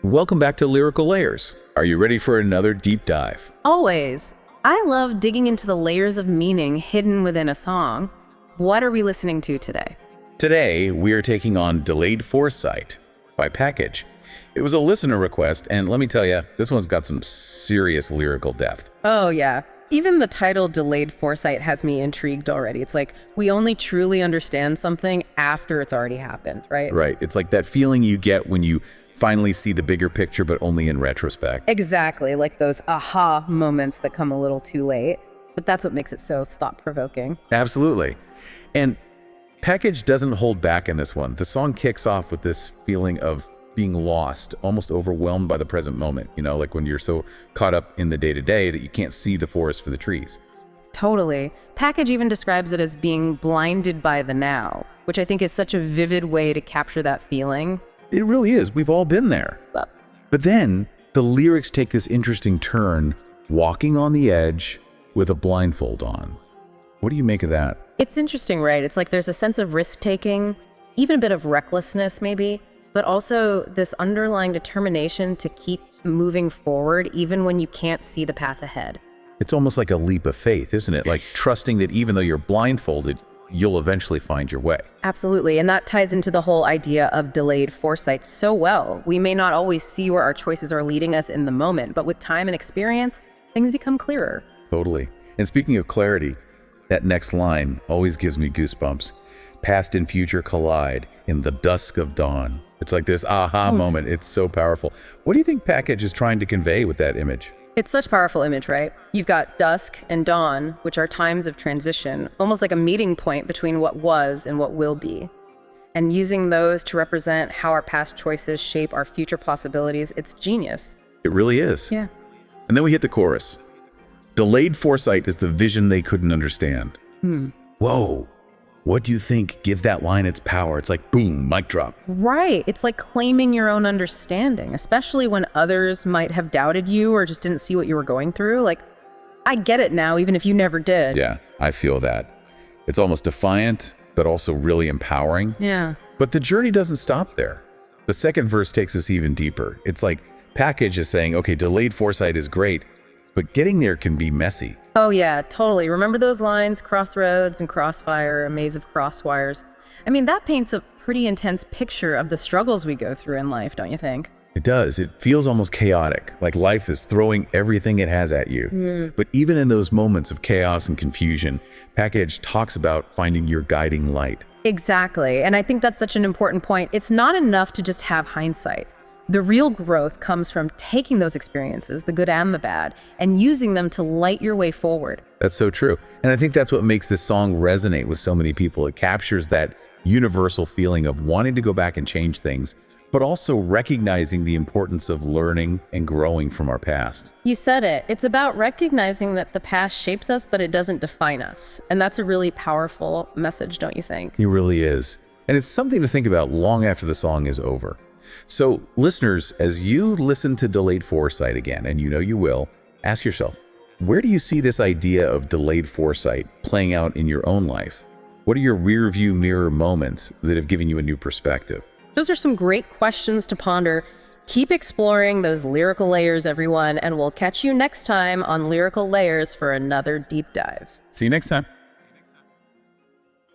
Welcome back to Lyrical Layers. Are you ready for another deep dive? Always. I love digging into the layers of meaning hidden within a song. What are we listening to today? Today, we are taking on Delayed Foresight by Packedge. It was a listener request, and let me tell you, this one's got some serious lyrical depth. Oh, yeah. Even the title Delayed Foresight has me intrigued already. It's like we only truly understand something after it's already happened, right? Right, it's like that feeling you get when you finally see the bigger picture, but only in retrospect. Exactly, like those aha moments that come a little too late. But that's what makes it so thought-provoking. Absolutely. And Packedge doesn't hold back in this one. The song kicks off with this feeling of being lost, almost overwhelmed by the present moment, like when you're so caught up in the day-to-day that you can't see the forest for the trees. Totally. Packedge even describes it as being blinded by the now, which I think is such a vivid way to capture that feeling. It really is. We've all been there. But then the lyrics take this interesting turn, walking on the edge with a blindfold on. What do you make of that? It's interesting, right? It's like there's a sense of risk-taking, even a bit of recklessness maybe, but also this underlying determination to keep moving forward even when you can't see the path ahead. It's almost like a leap of faith, isn't it? Like trusting that even though you're blindfolded, you'll eventually find your way. Absolutely, and that ties into the whole idea of delayed foresight so well. We may not always see where our choices are leading us in the moment, but with time and experience, things become clearer. Totally. And speaking of clarity, that next line always gives me goosebumps. Past and future collide in the dusk of dawn. It's like this aha moment. It's so powerful. What do you think Packedge is trying to convey with that image? It's such a powerful image, right? You've got dusk and dawn, which are times of transition, almost like a meeting point between what was and what will be. And using those to represent how our past choices shape our future possibilities, it's genius. It really is. Yeah. And then we hit the chorus. Delayed foresight is the vision they couldn't understand. Whoa. What do you think gives that line its power? It's like, boom, mic drop. Right. It's like claiming your own understanding, especially when others might have doubted you or just didn't see what you were going through. Like, I get it now, even if you never did. Yeah, I feel that. It's almost defiant, but also really empowering. Yeah. But the journey doesn't stop there. The second verse takes us even deeper. It's like Packedge is saying, okay, delayed foresight is great, but getting there can be messy. Oh yeah, totally. Remember those lines, crossroads and crossfire, a maze of crosswires? I mean, that paints a pretty intense picture of the struggles we go through in life, don't you think? It does. It feels almost chaotic, like life is throwing everything it has at you. But even in those moments of chaos and confusion, Packedge talks about finding your guiding light. Exactly. And I think that's such an important point. It's not enough to just have hindsight. The real growth comes from taking those experiences, the good and the bad, and using them to light your way forward. That's so true. And I think that's what makes this song resonate with so many people. It captures that universal feeling of wanting to go back and change things, but also recognizing the importance of learning and growing from our past. You said it. It's about recognizing that the past shapes us, but it doesn't define us. And that's a really powerful message, don't you think? It really is. And it's something to think about long after the song is over. So listeners, as you listen to Delayed Foresight again, and you know you will, ask yourself, where do you see this idea of delayed foresight playing out in your own life? What are your rear view mirror moments that have given you a new perspective? Those are some great questions to ponder. Keep exploring those lyrical layers, everyone, and we'll catch you next time on Lyrical Layers for another deep dive. See you next time.